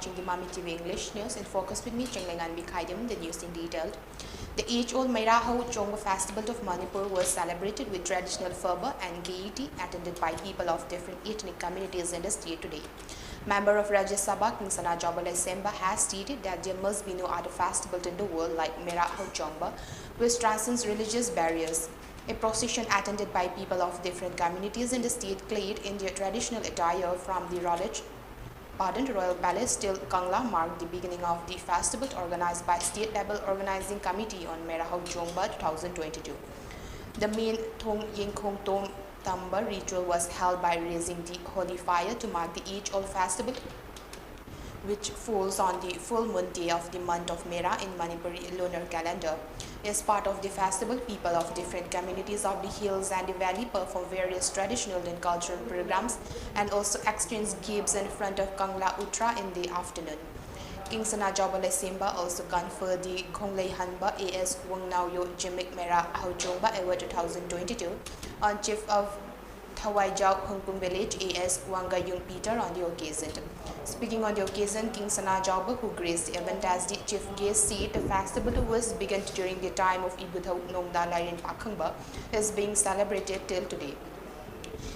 watching the MAMI TV English news. In focus with me, CHENGLEINGANBI KHAIDEM, the news in detail. The age-old Meirahau Chongba Festival of Manipur was celebrated with traditional fervor and gaiety, attended by people of different ethnic communities in the state today. Member of Rajya Sabha King Sana Jobale Semba has stated that there must be no other festival in the world like Meirahau Chongba, which transcends religious barriers. A procession attended by people of different communities in the state clad in their traditional attire from the Royal Palace till Kangla marked the beginning of the festival organized by State Level Organizing Committee on Meirahau Chongba 2022. The main Thong Yingkhong Tom Tamba ritual was held by raising the holy fire to mark the age-old festival, which falls on the full moon day of the month of Mera in Manipuri lunar calendar. As part of the festival, people of different communities of the hills and the valley perform various traditional and cultural programs and also exchange gifts in front of Kangla Utra in the afternoon. King Sana Jobale Simba also conferred the CHENGLEINGANBI A.S. Wangnauyo Jimik Meirahau Chongba Award 2022 on Chief of Thawaijau Hongkong Village A.S. Wangayung Peter on the occasion. Speaking on the occasion, King Sana Jobba, who graced the event as the chief guest, said the festival was begun during the time of Ibuthaw Nongda Lairin Pakhangba is being celebrated till today.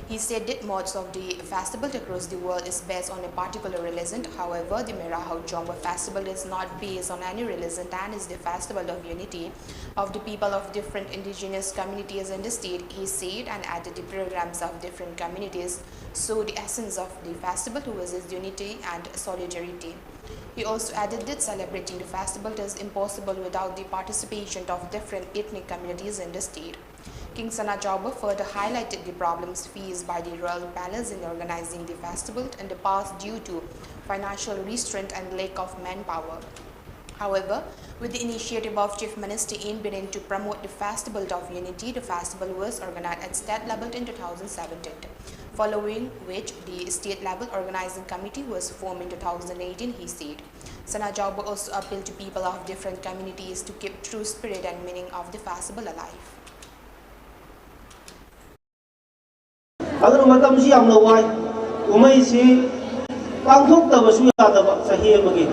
He said that most of the festival across the world is based on a particular religion. However, the Meirahau Chongba festival is not based on any religion and is the festival of unity of the people of different indigenous communities in the state, he said, and added the programs of different communities. So the essence of the festival was unity and solidarity. He also added that celebrating the festival is impossible without the participation of different ethnic communities in the state. King Sana Jobba further highlighted the problems faced by the Royal Palace in organizing the festival in the past due to financial restraint and lack of manpower. However, with the initiative of Chief Minister in bidding to promote the Festival of Unity, the festival was organized at state level in 2017, following which the State Level Organizing Committee was formed in 2018, he said. Sana Jobba also appealed to people of different communities to keep true spirit and meaning of the festival alive. Agar matam si am lawai, umay si pangthok ta basu ya ta sahi magi.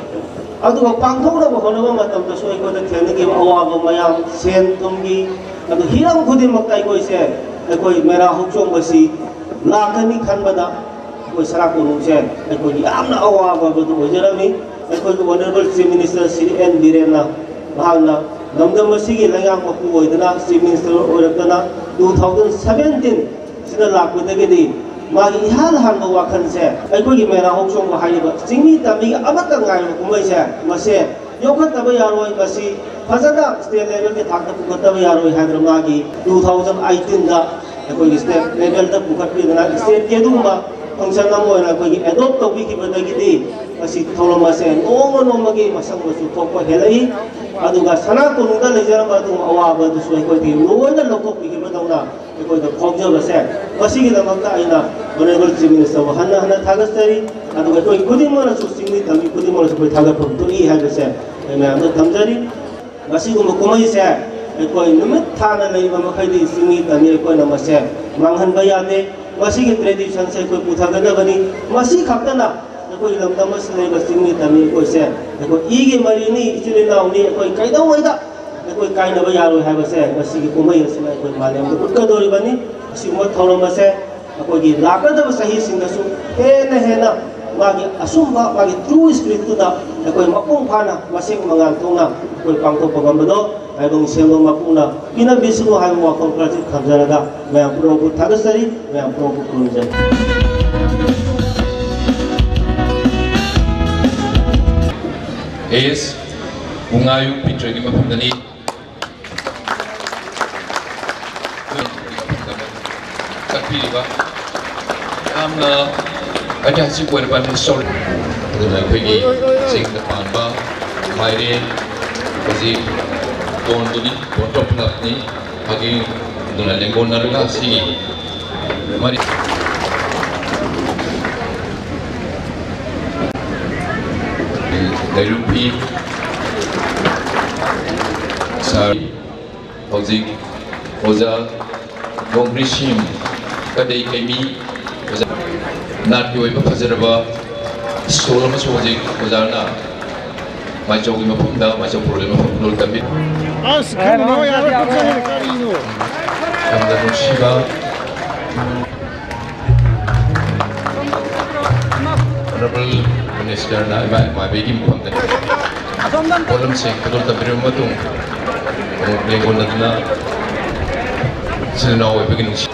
Adu ko pangthok na bahona ma matam ta soi ko ta thene ki awa ba mayam sen tumgi adu hirang khudi maktai ko se ko Meirahau Chongba si lakani khan bada ko sarak ko se ko yamna awa ba du ojarami ko honorable chief minister Sri N Birena bahana namdam sigi langam ko oidana chief minister oirakana 2017 sida lakudagedi magi ihal hanba wakhan se aikoi Meirahau Chongba haiba jingmi tami amata ngai kumai se mase yokhat taba yaroi masi fajana state level ke thakta pukataba yaroi hadra magi 2018 da aikoi state level da pukatbi dana state ke duma function nam oina koi adopt to bi ki badagidi masi tholoma se no magi masang basu thokpa helai aduga sana kununda lejara ba du awaba du soi koi ti loina lokok bi ki badawna ko da khomja ba se masi gi damakta aina honorable chief minister wa hana thagastari aduga koi kudimona su singni tami kudimona su koi thagapam to I ha se me am thamjari masi gu kumai se ko numit thana nei ba makhai di singni tami ko na mase manghan ba ya de masi gi tradition se ko puthagana bani masi khaptana ko lamdam mas nei ba singni tami ko se ko I gi mari ni ichile naw ni ko kaidau waida ko kaina ba yaroi ha ba se masi gi kumai se ko malem ko ka dori bani si mo tholam ba se ko gi lakada ba sahi singa su hena magi asumba magi true spirit tu da ko mapung phana masing mangal tuna ko pangto pagambado ai bang sembo mapuna ina bisu ha mo ko prati khamjaraga me apro ko thagasari me apro ko kunja AS Wangayung Peter ni mapamdani Kapiliba amna ada si kuan ban sol dengan pergi sing depan ba maire kasi don duni bontok nak ni bagi dengan lembon narga si mari dari lupi sari housing oza kongreshim kadai kami nat yoi ba fajaraba ꯁꯣꯜ ꯑꯃꯁꯨ ꯍꯧꯖꯤꯛ ꯑꯣꯖꯥꯅ ꯃꯥꯏꯆꯧꯒꯤ ꯃꯐꯝꯗ ꯃꯥꯏꯆꯧ project ꯃꯐꯝ ꯂꯣꯜ ꯇꯝꯕꯤ ꯌꯥꯝꯅ ꯅꯨꯡꯁꯤꯕ Honorable Minister na maibigay mo kami walang sektor tapi rumah tu lingkungan na sila na ako ibigin siya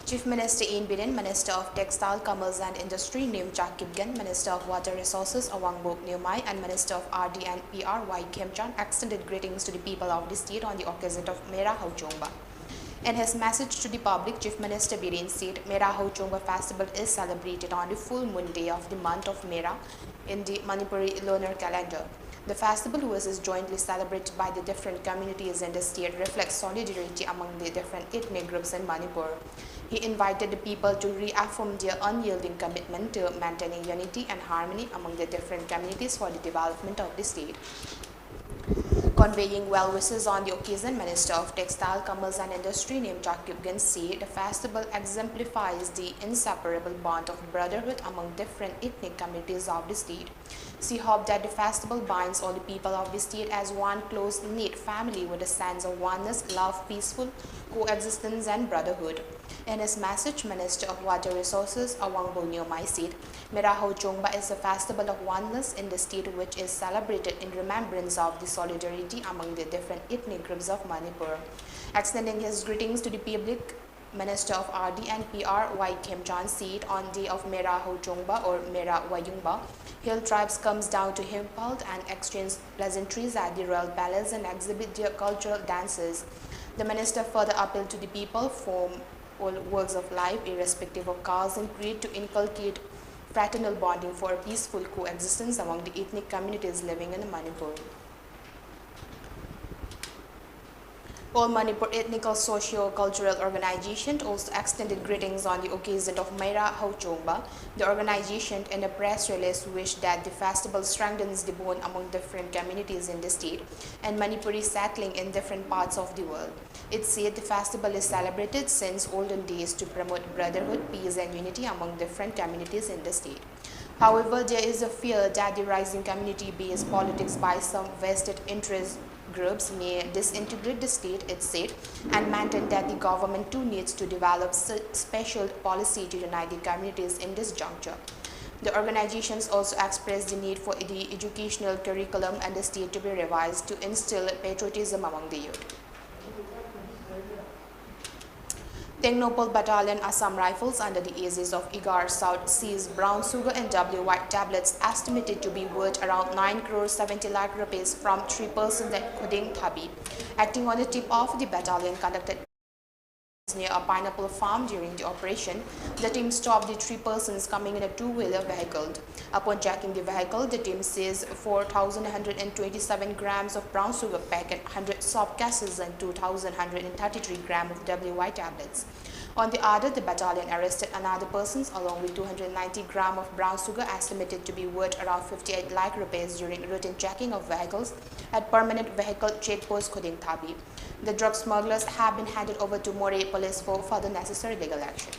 Chief Minister Ian Biden, Minister of Textile, Commerce and Industry Neem Chakibgan, Minister of Water Resources Awang Bok Neumai and Minister of RD and PR Y Khemchan extended greetings to the people of the state on the occasion of Mera Hauchongba. In his message to the public, Chief Minister Biden said Mera Hauchongba festival is celebrated on the full moon day of the month of Mera in the Manipuri lunar calendar. The festival, which is jointly celebrated by the different communities in the state, reflects solidarity among the different ethnic groups in Manipur. He invited the people to reaffirm their unyielding commitment to maintaining unity and harmony among the different communities for the development of the state. Conveying well wishes on the occasion, Minister of Textile, Commerce and Industry Neem Chakibgan said the festival exemplifies the inseparable bond of brotherhood among different ethnic communities of the state. She hoped that the festival binds all the people of the state as one close-knit family with a sense of oneness, love, peaceful coexistence and brotherhood. In his message, Minister of Water Resources Awang Bok Neumai said, Mera Hauchongba is a festival of oneness in the state which is celebrated in remembrance of the solidarity among the different ethnic groups of Manipur. Extending his greetings to the public, Minister of RD and PR Y Khemchan said on day of Mera Hauchongba or Mera Wayungba, hill tribes comes down to Himpalt and exchange pleasantries at the royal palace and exhibit their cultural dances. The minister further appealed to the people from all walks of life, irrespective of caste and creed, to inculcate fraternal bonding for a peaceful coexistence among the ethnic communities living in Manipur. All Manipur Ethnical Socio-Cultural Organization also extended greetings on the occasion of Mera Hauchongba. The organization in a press release wished that the festival strengthens the bond among different communities in the state and Manipuri settling in different parts of the world. It said the festival is celebrated since olden days to promote brotherhood, peace and unity among different communities in the state. However, there is a fear that the rising community-based politics by some vested interest groups may disintegrate the state, it said, and maintain that the government too needs to develop special policy to unite the communities in this juncture. The organizations also expressed the need for the educational curriculum and the state to be revised to instill patriotism among the youth. Technopole Battalion Assam Rifles under the aegis of IGAR South seized brown sugar and WY tablets estimated to be worth around 9 crore 70 lakh rupees from 3 persons at Khuding Thabi. Acting on the tip-off, the battalion conducted near a pineapple farm. During the operation, the team stopped the 3 persons coming in a two-wheeler vehicle. Upon checking the vehicle, the team seized 4,127 grams of brown sugar packet, 100 soft gases and 2,133 grams of WY tablets. On the other, the battalion arrested another persons along with 290 grams of brown sugar estimated to be worth around 58 lakh rupees during routine checking of vehicles at permanent vehicle checkpost Khuding Thabi. The drug smugglers have been handed over to More police for further necessary legal action.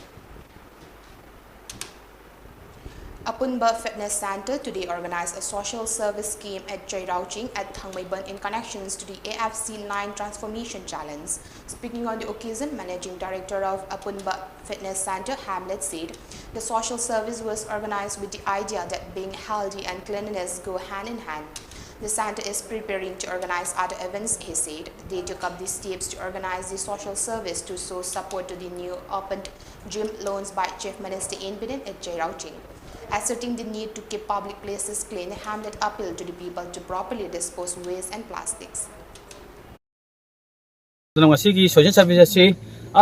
Apunba Fitness Center today organized a social service scheme at Chairauching at Thangmaiban in connections to the AFC 9 Transformation Challenge. Speaking on the occasion, Managing Director of Apunba Fitness Center, Hamlet, said the social service was organized with the idea that being healthy and cleanliness go hand in hand. The center is preparing to organize other events, he said. They took up the steps to organize the social service to show support to the new opened gym launched by Chief Minister Ian Biden at Chairauching. Asserting the need to keep public places clean, Hamlet appealed to the people to properly dispose waste and plastics. Ngasi social service asi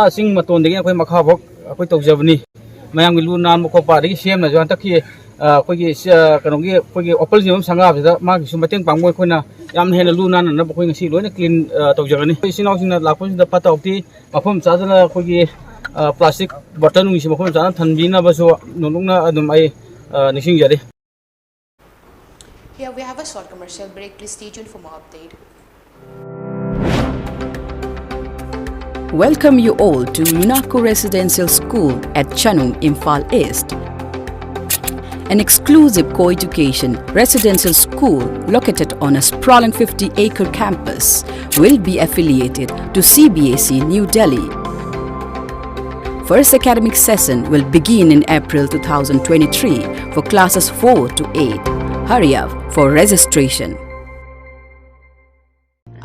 sing maton degi akoi makha bok akoi tawjabni mayam gilu nan mo ko pa ri sem na jon ta ki ko gi kanong gi ko gi opposition sanga ba ma gi sumateng pangmoi ko na yam hena lu nan na ko ngasi loina clean tawjagani sinau sina lakpon da pata okti mafum chadana ko gi plastic bottle ngi mafum chadana thanbina baso nonungna adum ai nising jari. Here we have a short commercial break. Please stay tuned for more update. Welcome you all to Lunaco Residential School at Chanung, Imphal East. An exclusive co-education residential school located on a sprawling 50-acre campus will be affiliated to CBSE New Delhi. First academic session will begin in April 2023 for classes 4 to 8. Hurry up for registration.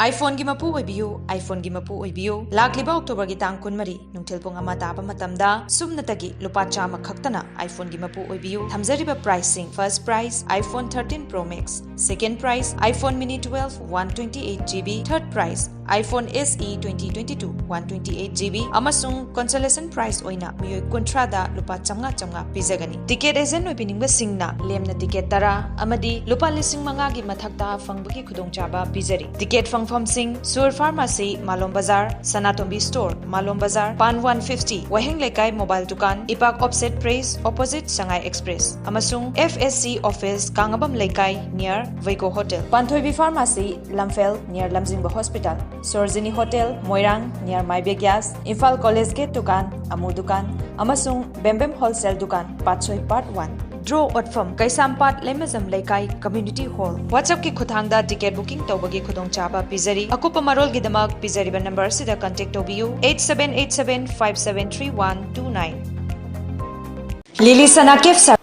iPhone gi mapu oibiu iPhone gi mapu oibiu lakliba October gi tang kunmari nungthil pung ama taba matamda sumnatagi lupa chama khaktana iPhone gi mapu oibiu thamjariba pricing first price iPhone 13 Pro Max second price iPhone Mini 12 128GB third price iPhone SE 2022 128GB amasung consolation price oina miyoi kontra da lupa chamnga pizagani ticket agent oibiningba singna lemna ticket tara amadi lupa lising manga gi mathakta fangbagi khudongchaba pizari ticket Fang Singh, Sur Pharmacy, Malom Bazar, Sanatombi Store, Malom Bazar, Pan 150, Waheng Lekai Mobile Dukan, Ipak Offset Praise, opposite Shanghai Express, Amasung FSC Office, Kangabam Lekai, near Vaiko Hotel, Panthoibi Pharmacy, Lamphel, near Lamjingba Hospital, Sorzini Hotel, Moirang, near Mybe Gas, Imphal College Gate Dukan, Amu Dukan, Amasung Bembem Wholesale Dukan, Patsoy Part 1. Draw Otfam Kaisampat Lemazam Lekai Community Hall. WhatsApp ki khuthangda ticket booking tawbagi khudong chaba pizari. Akupa marol gidamak pizari ba number sida contact tobiyu 8787573129. Lily Sanakif.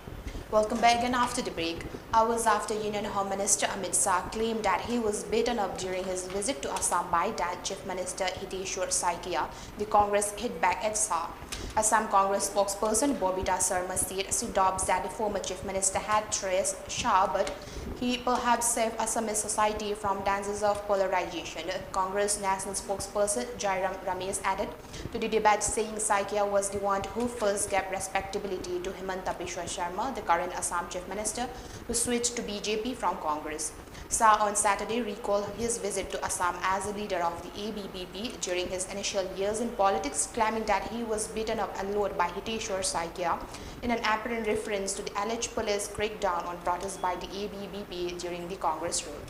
Welcome back again after the break. Hours after Union Home Minister Amit Shah claimed that he was beaten up during his visit to Assam by that Chief Minister Hiteshwar Saikia, the Congress hit back at Shah. Assam Congress spokesperson Bobita Sarma said she doubts that the former Chief Minister had traced Shah, but he perhaps saved Assamese society from dangers of polarization. Congress national spokesperson Jairam Ramesh added to the debate, saying Saikia was the one who first gave respectability to Himanta Biswa Sharma, the current Assam Chief Minister, who switched to BJP from Congress. Shah on Saturday recalled his visit to Assam as a leader of the ABBP during his initial years in politics, claiming that he was beaten up a lot by Hiteshwar Saikia in an apparent reference to the alleged police crackdown on protests by the ABBP during the Congress rule.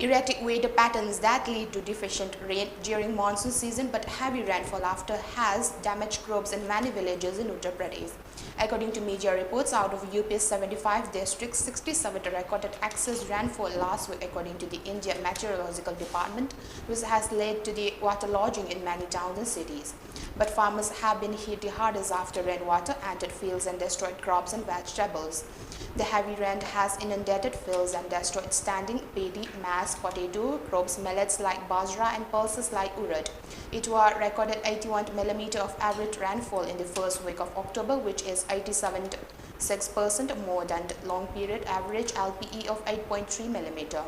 Erratic weather patterns that lead to deficient rain during monsoon season but heavy rainfall after has damaged crops in many villages in Uttar Pradesh. According to media reports, out of UP's 75 districts, 67 recorded excess rainfall last week, according to the India Meteorological Department, which has led to the waterlogging in many towns and cities. But farmers have been hit the hardest after rainwater entered fields and destroyed crops and vegetables. The heavy rain has inundated fields and destroyed standing paddy, maize, potato, crops, millets like bajra and pulses like urad. It was recorded 81 mm of average rainfall in the first week of October, which is 87.6% more than the long period average LPE of 8.3 mm.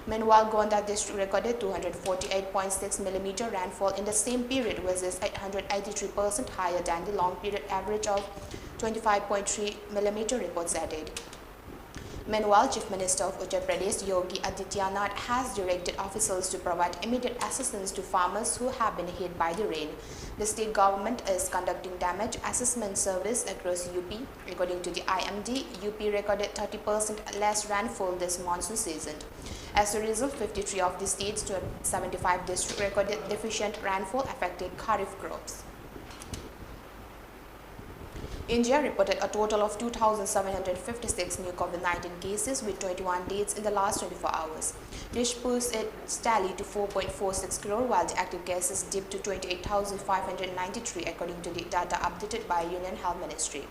Meanwhile, Gonda district recorded 248.6 mm rainfall in the same period, which is 883% higher than the long period average of 25.3 mm reports added. Meanwhile, Chief Minister of Uttar Pradesh Yogi Adityanath has directed officials to provide immediate assistance to farmers who have been hit by the rain. The state government is conducting damage assessment service across UP. According to the IMD, UP recorded 30% less rainfall this monsoon season. As a result, 53 of the state's 75 districts recorded deficient rainfall affecting kharif crops. India reported a total of 2,756 new COVID-19 cases with 21 deaths in the last 24 hours. This puts its tally to 4.46 crore, while the active cases dipped to 28,593 according to the data updated by Union Health Ministry.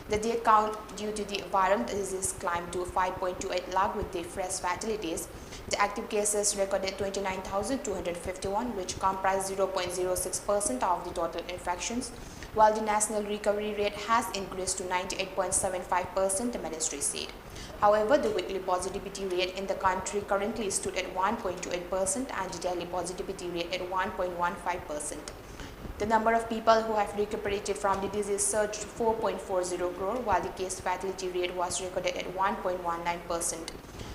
The death count due to the viral disease climbed to 5.28 lakh with the fresh fatalities. The active cases recorded 29,251, which comprise 0.06% of the total infections, while the national recovery rate has increased to 98.75%, the ministry said. However, the weekly positivity rate in the country currently stood at 1.28% and the daily positivity rate at 1.15%. The number of people who have recuperated from the disease surged to 4.40 crore, while the case fatality rate was recorded at 1.19%.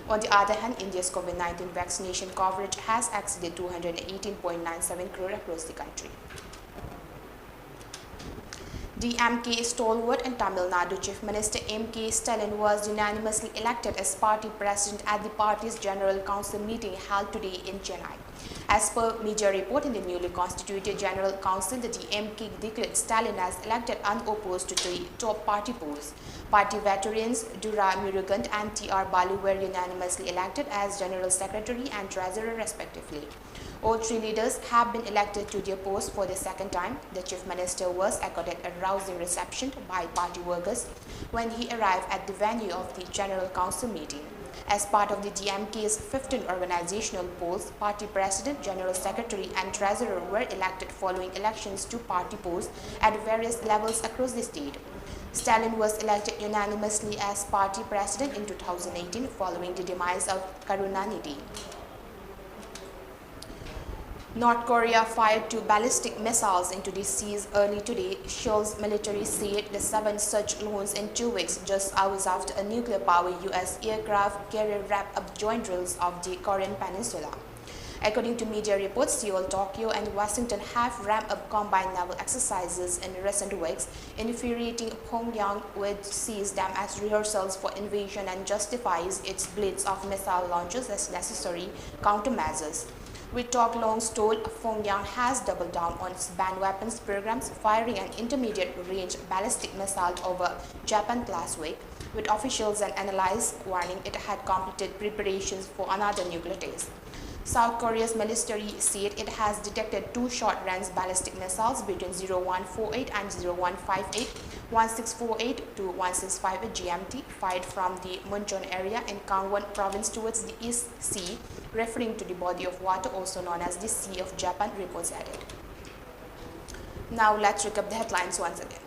On the other hand, India's COVID-19 vaccination coverage has exceeded 218.97 crore across the country. The MK stalwart and Tamil Nadu Chief Minister M.K. Stalin was unanimously elected as party president at the party's General Council meeting held today in Chennai. As per media report, in the newly constituted General Council, the DMK declared Stalin as elected unopposed to the top party posts. Party veterans Dura Murugant and T.R. Balu were unanimously elected as General Secretary and Treasurer respectively. All three leaders have been elected to their posts for the second time. The Chief Minister was accorded a rousing reception by party workers when he arrived at the venue of the General Council meeting. As part of the DMK's 15th organizational polls, Party President, General Secretary and Treasurer were elected following elections to party posts at various levels across the state. Stalin was elected unanimously as Party President in 2018 following the demise of Karunanidhi. North Korea fired 2 ballistic missiles into the seas early today. Seoul's military said the 7 such launches in 2 weeks, just hours after a nuclear-powered U.S. aircraft carrier wrapped up joint drills of the Korean peninsula. According to media reports, Seoul, Tokyo and Washington have ramped up combined naval exercises in recent weeks, infuriating Pyongyang, which sees them as rehearsals for invasion and justifies its blitz of missile launches as necessary countermeasures. With talk long told, Pyongyang has doubled down on its banned weapons programs, firing an intermediate-range ballistic missile over Japan last week, with officials and analysts warning it had completed preparations for another nuclear test. South Korea's military said it has detected 2 short-range ballistic missiles between 0148 and 0158, 1648 to 1658 GMT, fired from the Muncheon area in Gangwon province towards the East Sea, referring to the body of water also known as the Sea of Japan, reports added. Now let's recap the headlines once again.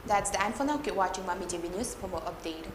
That's the end for now. Keep watching MAMI TV News for more update.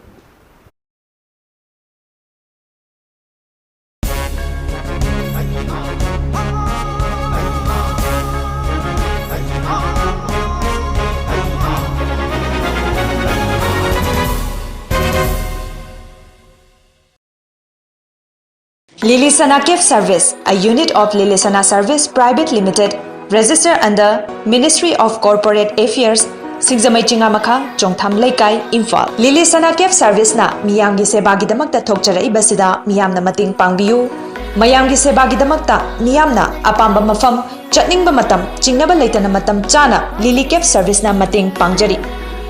Lily Sana Gift Service, a unit of Lily Sana Service Private Limited, registered under Ministry of Corporate Affairs, Singzamai Chingamaka, Jongtham Laikai, Imphal. Lily Sana Gift Service na miyamgi sebagi damakta thokjaraiba sida miyamna mating pangbiyu. Mayamgi sebagi damakta miyamna apamba mafam chatningba matam chingnaba leitana matam chana Lily Gift Service na mating pangjari.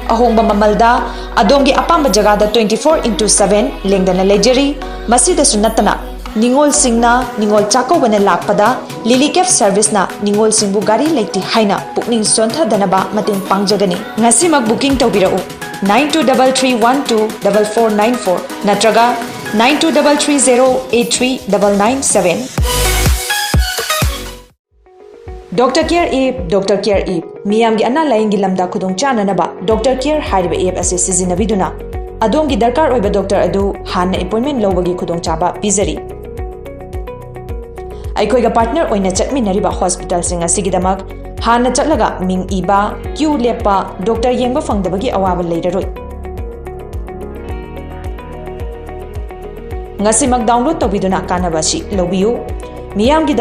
Ahongba mamalda adomgi apamba jagada 24/7 lengdana lejari masida sunatana Ningol Singna, Ningol Chako Bana Lakpada, Lily Gift Service na Ningol Singbu Gari Laiti Haina, Pukning Sontha Danaba Mating Pangjagani. Ngasimag booking tawbirao 9233124494 Natraga 9233083997. Dr. Care Ape, Dr. Care Ape, Miyamgi Ana Laingi Lamda Kudong Chana Naba, Dr. Care Hariba Ape as a season of Viduna. Adongi Darkar Oiba Dr. Adu, Hana appointment Lowagi Kudong Chaba, Pizari. Aikoiga partner oina chatminariba hospital singa sigidamak हाना चटलगा मिंग इबा क्यू लेपा doctor येंबा फंगदबगी अवाबा लेररोय ngasi mak download tawiduna kanaba si lobiyo miyam gi